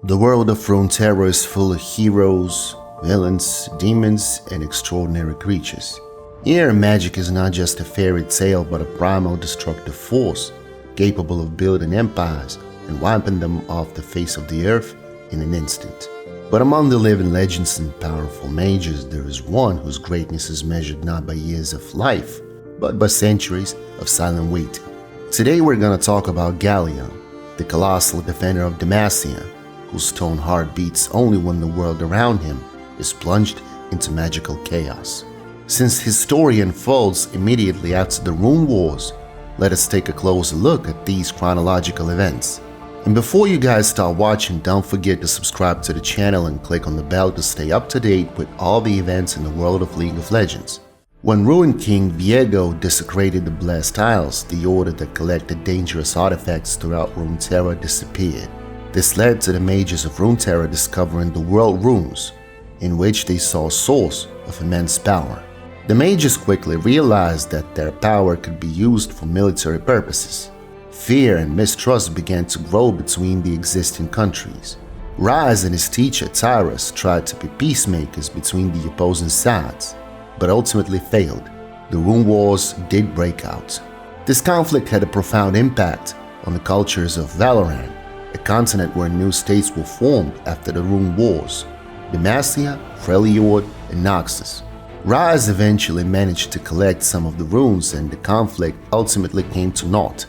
The world of Runeterra is full of heroes, villains, demons, and extraordinary creatures. Here, magic is not just a fairy tale but a primal destructive force, capable of building empires and wiping them off the face of the earth in an instant. But among the living legends and powerful mages, there is one whose greatness is measured not by years of life, but by centuries of silent waiting. Today we're going to talk about Galio, the colossal defender of Demacia, whose stone heart beats only when the world around him is plunged into magical chaos. Since his story unfolds immediately after the Rune Wars, let us take a closer look at these chronological events. And before you guys start watching, don't forget to subscribe to the channel and click on the bell to stay up to date with all the events in the world of League of Legends. When Ruin King Viego desecrated the Blessed Isles, the order that collected dangerous artifacts throughout Runeterra disappeared. This led to the mages of Runeterra discovering the World Runes, in which they saw a source of immense power. The mages quickly realized that their power could be used for military purposes. Fear and mistrust began to grow between the existing countries. Rise and his teacher Tyrus tried to be peacemakers between the opposing sides, but ultimately failed. The Rune Wars did break out. This conflict had a profound impact on the cultures of Valoran, a continent where new states were formed after the Rune Wars: Demacia, Freljord, and Noxus. Rise eventually managed to collect some of the runes, and the conflict ultimately came to naught,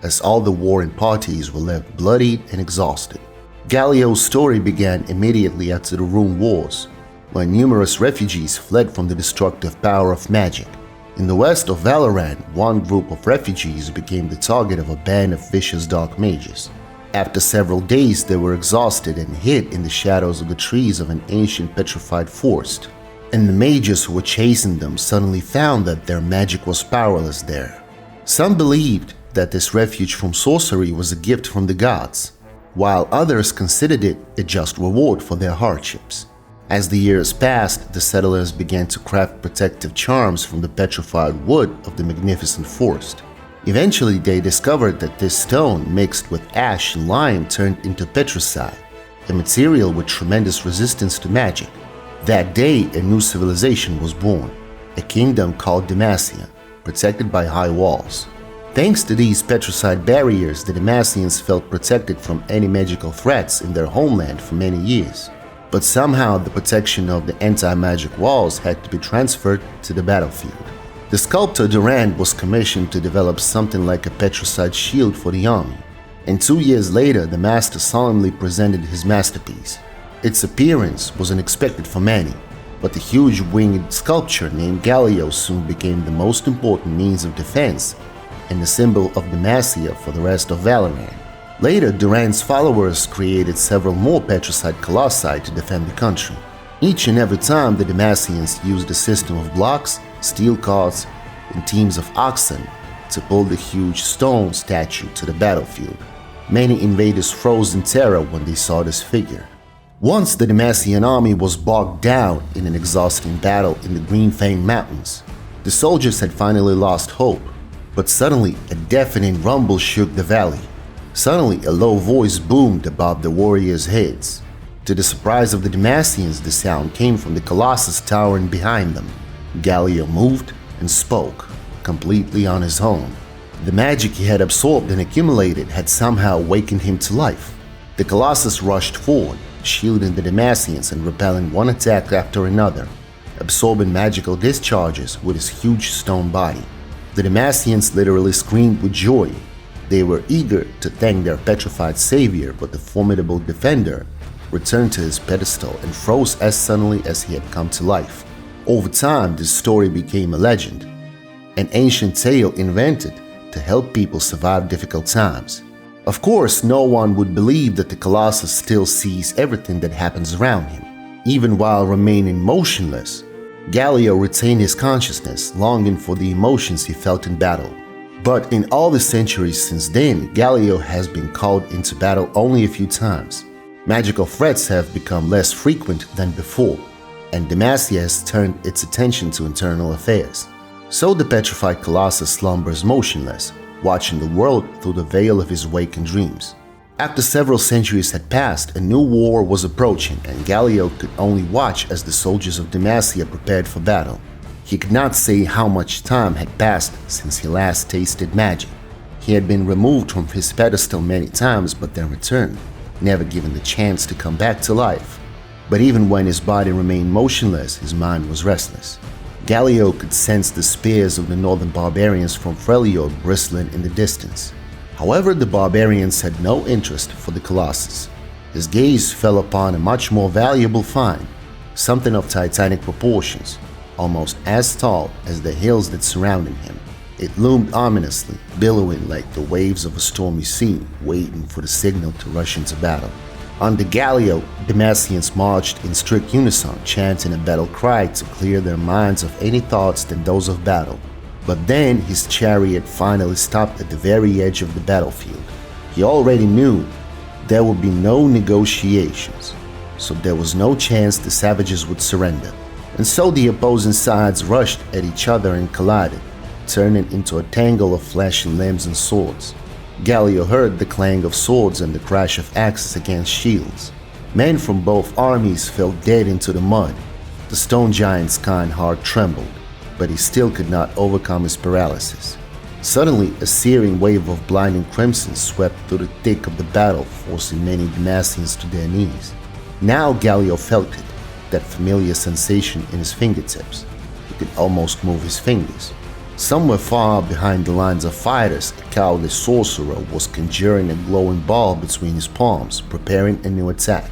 as all the warring parties were left bloodied and exhausted. Galio's story began immediately after the Rune Wars, when numerous refugees fled from the destructive power of magic. In the west of Valoran, one group of refugees became the target of a band of vicious dark mages. After several days, they were exhausted and hid in the shadows of the trees of an ancient petrified forest. And the mages who were chasing them suddenly found that their magic was powerless there. Some believed that this refuge from sorcery was a gift from the gods, while others considered it a just reward for their hardships. As the years passed, the settlers began to craft protective charms from the petrified wood of the magnificent forest. Eventually, they discovered that this stone mixed with ash and lime turned into petricite, a material with tremendous resistance to magic. That day, a new civilization was born, a kingdom called Demacia, protected by high walls. Thanks to these petricite barriers, the Demacians felt protected from any magical threats in their homeland for many years. But somehow, the protection of the anti-magic walls had to be transferred to the battlefield. The sculptor Durand was commissioned to develop something like a petricite shield for the army, and 2 years later the master solemnly presented his masterpiece. Its appearance was unexpected for many, but the huge winged sculpture named Galio soon became the most important means of defense and the symbol of Demacia for the rest of Valoran. Later, Durand's followers created several more petricite colossi to defend the country. Each and every time, the Demacians used a system of blocks, steel carts, and teams of oxen to pull the huge stone statue to the battlefield. Many invaders froze in terror when they saw this figure. Once the Demacian army was bogged down in an exhausting battle in the Green Fang Mountains. The soldiers had finally lost hope, but suddenly a deafening rumble shook the valley. Suddenly, a low voice boomed above the warriors' heads. To the surprise of the Demacians, the sound came from the Colossus towering behind them. Galio moved and spoke, completely on his own. The magic he had absorbed and accumulated had somehow awakened him to life. The Colossus rushed forward, shielding the Demacians and repelling one attack after another, absorbing magical discharges with his huge stone body. The Demacians literally screamed with joy. They were eager to thank their petrified savior, but the formidable defender returned to his pedestal and froze as suddenly as he had come to life. Over time, this story became a legend, an ancient tale invented to help people survive difficult times. Of course, no one would believe that the Colossus still sees everything that happens around him. Even while remaining motionless, Galio retained his consciousness, longing for the emotions he felt in battle. But in all the centuries since then, Galio has been called into battle only a few times. Magical threats have become less frequent than before, and Demacia has turned its attention to internal affairs. So the petrified Colossus slumbers motionless, watching the world through the veil of his waking dreams. After several centuries had passed, a new war was approaching, and Galio could only watch as the soldiers of Demacia prepared for battle. He could not say how much time had passed since he last tasted magic. He had been removed from his pedestal many times but then returned, never given the chance to come back to life. But even when his body remained motionless, his mind was restless. Galio could sense the spears of the northern barbarians from Freljord bristling in the distance. However, the barbarians had no interest for the Colossus. His gaze fell upon a much more valuable find, something of titanic proportions, almost as tall as the hills that surrounded him. It loomed ominously, billowing like the waves of a stormy sea, waiting for the signal to rush into battle. Under Galio, Demacians marched in strict unison, chanting a battle cry to clear their minds of any thoughts than those of battle. But then his chariot finally stopped at the very edge of the battlefield. He already knew there would be no negotiations, so there was no chance the savages would surrender. And so the opposing sides rushed at each other and collided, turning into a tangle of flashing limbs and swords. Galio heard the clang of swords and the crash of axes against shields. Men from both armies fell dead into the mud. The stone giant's kind heart trembled, but he still could not overcome his paralysis. Suddenly, a searing wave of blinding crimson swept through the thick of the battle, forcing many Demacians to their knees. Now Galio felt it, that familiar sensation in his fingertips. He could almost move his fingers. Somewhere far behind the lines of fighters, a cowardly sorcerer was conjuring a glowing ball between his palms, preparing a new attack.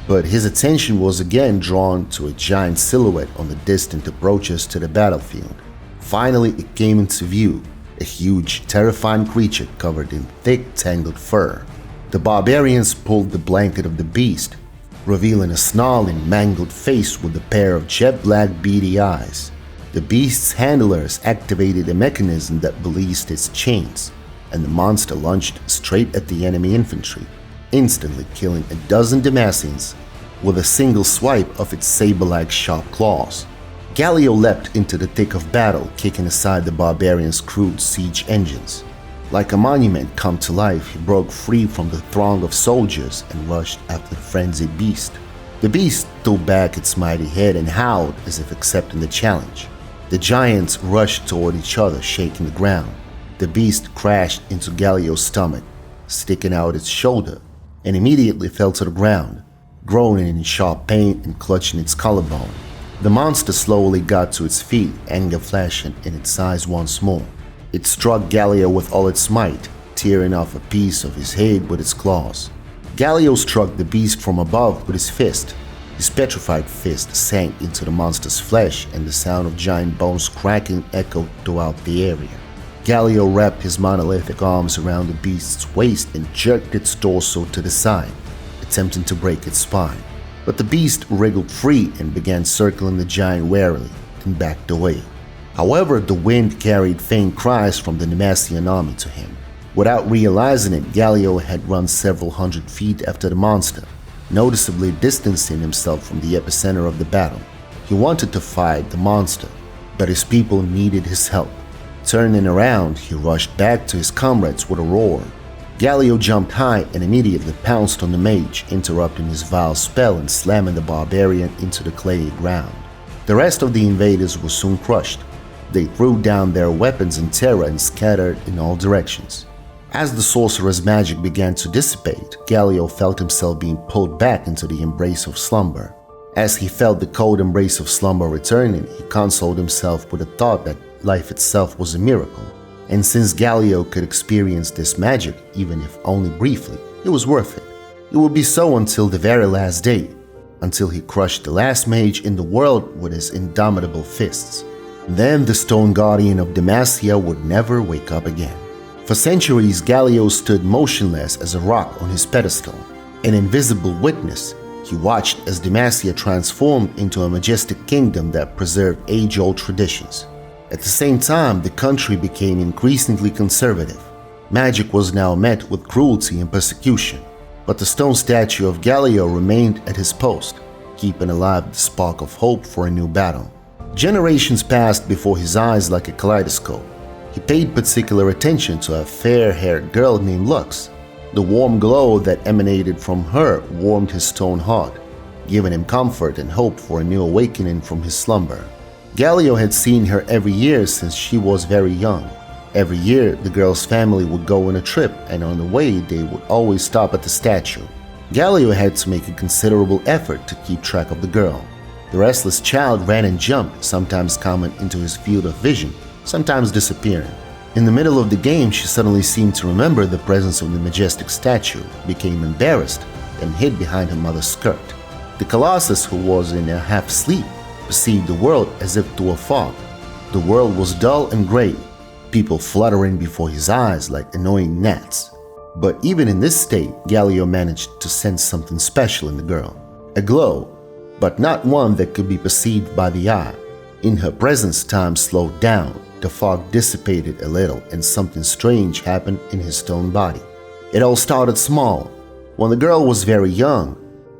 But his attention was again drawn to a giant silhouette on the distant approaches to the battlefield. Finally, it came into view, a huge, terrifying creature covered in thick, tangled fur. The barbarians pulled the blanket of the beast, revealing a snarling, mangled face with a pair of jet-black beady eyes. The beast's handlers activated a mechanism that released its chains, and the monster lunged straight at the enemy infantry, instantly killing a dozen Demacians with a single swipe of its saber-like sharp claws. Galio leapt into the thick of battle, kicking aside the barbarians' crude siege engines. Like a monument come to life, he broke free from the throng of soldiers and rushed after the frenzied beast. The beast threw back its mighty head and howled as if accepting the challenge. The giants rushed toward each other, shaking the ground. The beast crashed into Galio's stomach, sticking out its shoulder, and immediately fell to the ground, groaning in sharp pain and clutching its collarbone. The monster slowly got to its feet, anger flashing in its eyes once more. It struck Galio with all its might, tearing off a piece of his head with its claws. Galio struck the beast from above with his fist. His petrified fist sank into the monster's flesh, and the sound of giant bones cracking echoed throughout the area. Galio wrapped his monolithic arms around the beast's waist and jerked its torso to the side, attempting to break its spine. But the beast wriggled free and began circling the giant warily, then backed away. However, the wind carried faint cries from the Demacian army to him. Without realizing it, Galio had run several hundred feet after the monster, noticeably distancing himself from the epicenter of the battle. He wanted to fight the monster, but his people needed his help. Turning around, he rushed back to his comrades with a roar. Galio jumped high and immediately pounced on the mage, interrupting his vile spell and slamming the barbarian into the clayey ground. The rest of the invaders were soon crushed. They threw down their weapons in terror and scattered in all directions. As the sorcerer's magic began to dissipate, Galio felt himself being pulled back into the embrace of slumber. As he felt the cold embrace of slumber returning, he consoled himself with the thought that life itself was a miracle. And since Galio could experience this magic, even if only briefly, it was worth it. It would be so until the very last day, until he crushed the last mage in the world with his indomitable fists. Then the stone guardian of Demacia would never wake up again. For centuries, Galio stood motionless as a rock on his pedestal, an invisible witness. He watched as Demacia transformed into a majestic kingdom that preserved age-old traditions. At the same time, the country became increasingly conservative. Magic was now met with cruelty and persecution, but the stone statue of Galio remained at his post, keeping alive the spark of hope for a new battle. Generations passed before his eyes like a kaleidoscope. He paid particular attention to a fair-haired girl named Lux. The warm glow that emanated from her warmed his stone heart, giving him comfort and hope for a new awakening from his slumber. Galio had seen her every year since she was very young. Every year, the girl's family would go on a trip, and on the way, they would always stop at the statue. Galio had to make a considerable effort to keep track of the girl. The restless child ran and jumped, sometimes coming into his field of vision, sometimes disappearing. In the middle of the game, she suddenly seemed to remember the presence of the majestic statue, became embarrassed, and hid behind her mother's skirt. The Colossus, who was in a half-sleep, perceived the world as if through a fog. The world was dull and gray, people fluttering before his eyes like annoying gnats. But even in this state, Galio managed to sense something special in the girl. A glow, but not one that could be perceived by the eye. In her presence, time slowed down, the fog dissipated a little, and something strange happened in his stone body. It all started small. When the girl was very young,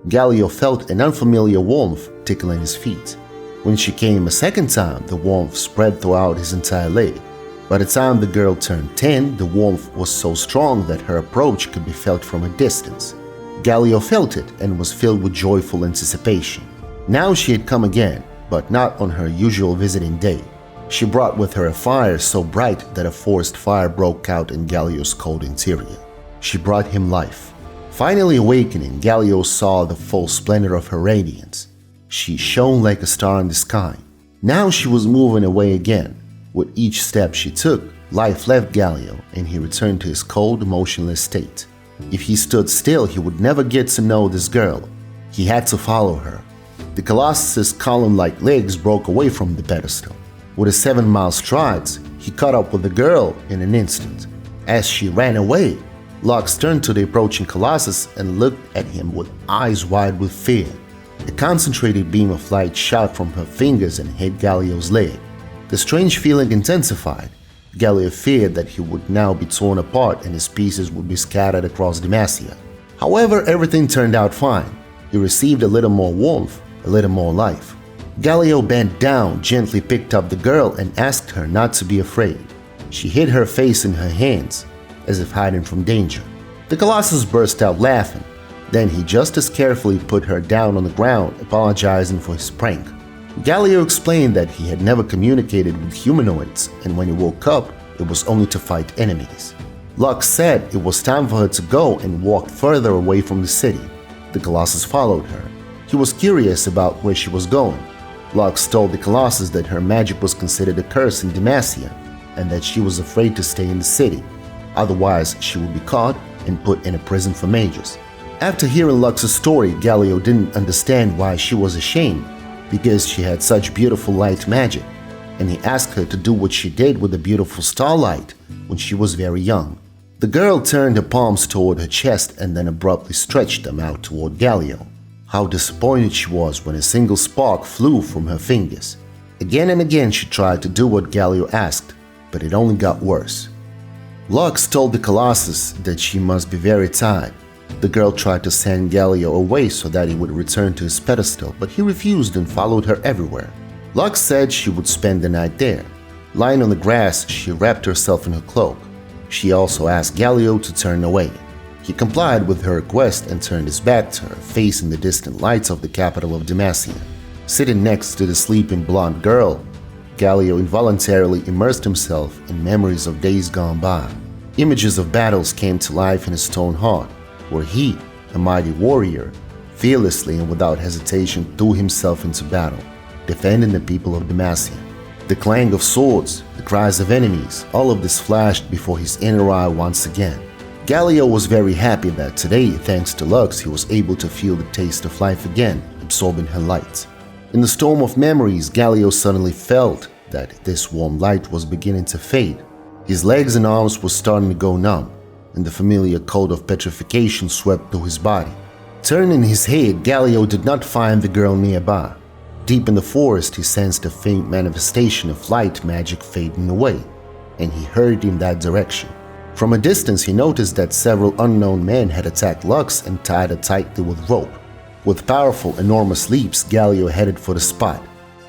Galio felt an unfamiliar warmth tickling his feet. When she came a second time, the warmth spread throughout his entire leg. By the time the girl turned 10, the warmth was so strong that her approach could be felt from a distance. Galio felt it and was filled with joyful anticipation. Now she had come again, but not on her usual visiting day. She brought with her a fire so bright that a forest fire broke out in Galio's cold interior. She brought him life. Finally awakening, Galio saw the full splendor of her radiance. She shone like a star in the sky. Now she was moving away again. With each step she took, life left Galio, and he returned to his cold, motionless state. If he stood still, he would never get to know this girl. He had to follow her. The Colossus's column-like legs broke away from the pedestal. With his 7-mile strides, he caught up with the girl in an instant. As she ran away, Lux turned to the approaching Colossus and looked at him with eyes wide with fear. A concentrated beam of light shot from her fingers and hit Galio's leg. The strange feeling intensified. Galio feared that he would now be torn apart and his pieces would be scattered across Demacia. However, everything turned out fine. He received a little more warmth, a little more life. Galio bent down, gently picked up the girl and asked her not to be afraid. She hid her face in her hands, as if hiding from danger. The Colossus burst out laughing. Then he just as carefully put her down on the ground, apologizing for his prank. Galio explained that he had never communicated with humanoids, and when he woke up, it was only to fight enemies. Lux said it was time for her to go and walked further away from the city. The Colossus followed her. He was curious about where she was going. Lux told the Colossus that her magic was considered a curse in Demacia, and that she was afraid to stay in the city. Otherwise, she would be caught and put in a prison for mages. After hearing Lux's story, Galio didn't understand why she was ashamed, because she had such beautiful light magic, and he asked her to do what she did with the beautiful starlight when she was very young. The girl turned her palms toward her chest and then abruptly stretched them out toward Galio. How disappointed she was when a single spark flew from her fingers. Again and again she tried to do what Galio asked, but it only got worse. Lux told the Colossus that she must be very tired. The girl tried to send Galio away so that he would return to his pedestal, but he refused and followed her everywhere. Lux said she would spend the night there. Lying on the grass, she wrapped herself in her cloak. She also asked Galio to turn away. He complied with her request and turned his back to her, facing the distant lights of the capital of Demacia. Sitting next to the sleeping blonde girl, Galio involuntarily immersed himself in memories of days gone by. Images of battles came to life in his stone heart, where he, a mighty warrior, fearlessly and without hesitation threw himself into battle, defending the people of Demacia. The clang of swords, the cries of enemies, all of this flashed before his inner eye once again. Galio was very happy that today, thanks to Lux, he was able to feel the taste of life again, absorbing her light. In the storm of memories, Galio suddenly felt that this warm light was beginning to fade. His legs and arms were starting to go numb, and the familiar cold of petrification swept through his body. Turning his head, Galio did not find the girl nearby. Deep in the forest, he sensed a faint manifestation of light magic fading away, and he hurried in that direction. From a distance, he noticed that several unknown men had attacked Lux and tied her tightly with rope. With powerful, enormous leaps, Galio headed for the spot.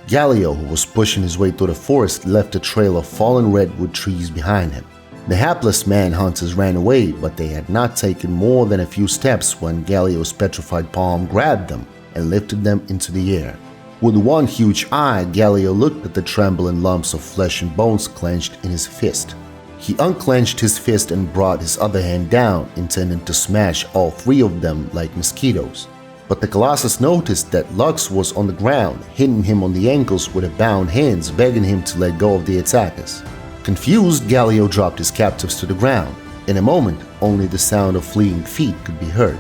Galio, who was pushing his way through the forest, left a trail of fallen redwood trees behind him. The hapless manhunters ran away, but they had not taken more than a few steps when Galio's petrified palm grabbed them and lifted them into the air. With one huge eye, Galio looked at the trembling lumps of flesh and bones clenched in his fist. He unclenched his fist and brought his other hand down, intending to smash all three of them like mosquitoes. But the Colossus noticed that Lux was on the ground, hitting him on the ankles with bound hands, begging him to let go of the attackers. Confused, Galio dropped his captives to the ground. In a moment, only the sound of fleeing feet could be heard.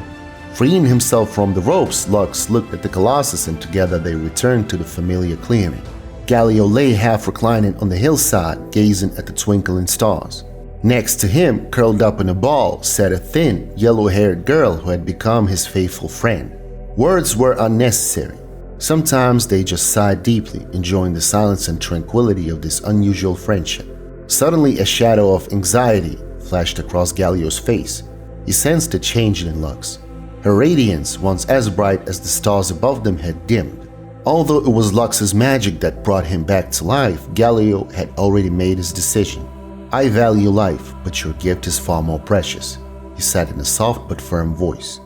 Freeing himself from the ropes, Lux looked at the Colossus and together they returned to the familiar clearing. Galio lay half reclining on the hillside, gazing at the twinkling stars. Next to him, curled up in a ball, sat a thin, yellow-haired girl who had become his faithful friend. Words were unnecessary. Sometimes they just sighed deeply, enjoying the silence and tranquility of this unusual friendship. Suddenly, a shadow of anxiety flashed across Galio's face. He sensed a change in Lux. Her radiance, once as bright as the stars above them, had dimmed. Although it was Lux's magic that brought him back to life, Galio had already made his decision. "I value life, but your gift is far more precious," he said in a soft but firm voice.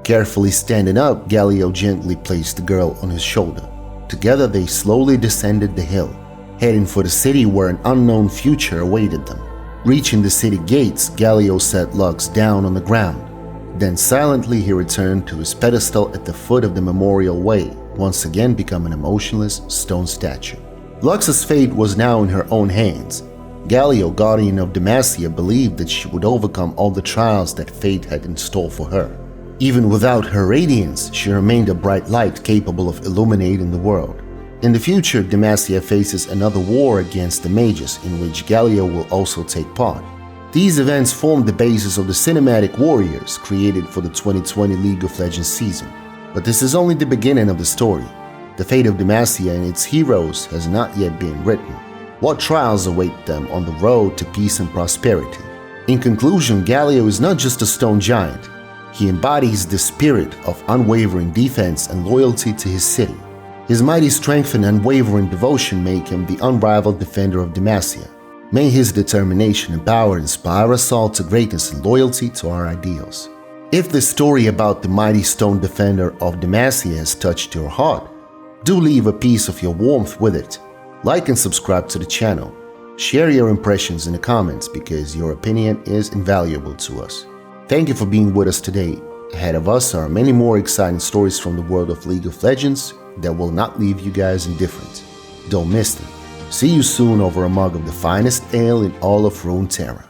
Carefully standing up, Galio gently placed the girl on his shoulder. Together they slowly descended the hill, heading for the city where an unknown future awaited them. Reaching the city gates, Galio set Lux down on the ground. Then silently he returned to his pedestal at the foot of the Memorial Way, once again becoming a motionless stone statue. Lux's fate was now in her own hands. Galio, guardian of Demacia, believed that she would overcome all the trials that fate had in store for her. Even without her radiance, she remained a bright light capable of illuminating the world. In the future, Demacia faces another war against the mages, in which Galio will also take part. These events form the basis of the cinematic warriors created for the 2020 League of Legends season. But this is only the beginning of the story. The fate of Demacia and its heroes has not yet been written. What trials await them on the road to peace and prosperity? In conclusion, Galio is not just a stone giant. He embodies the spirit of unwavering defense and loyalty to his city. His mighty strength and unwavering devotion make him the unrivaled defender of Demacia. May his determination and power inspire us all to greatness and loyalty to our ideals. If this story about the mighty stone defender of Demacia has touched your heart, do leave a piece of your warmth with it. Like and subscribe to the channel. Share your impressions in the comments because your opinion is invaluable to us. Thank you for being with us today. Ahead of us are many more exciting stories from the world of League of Legends that will not leave you guys indifferent. Don't miss them. See you soon over a mug of the finest ale in all of Runeterra.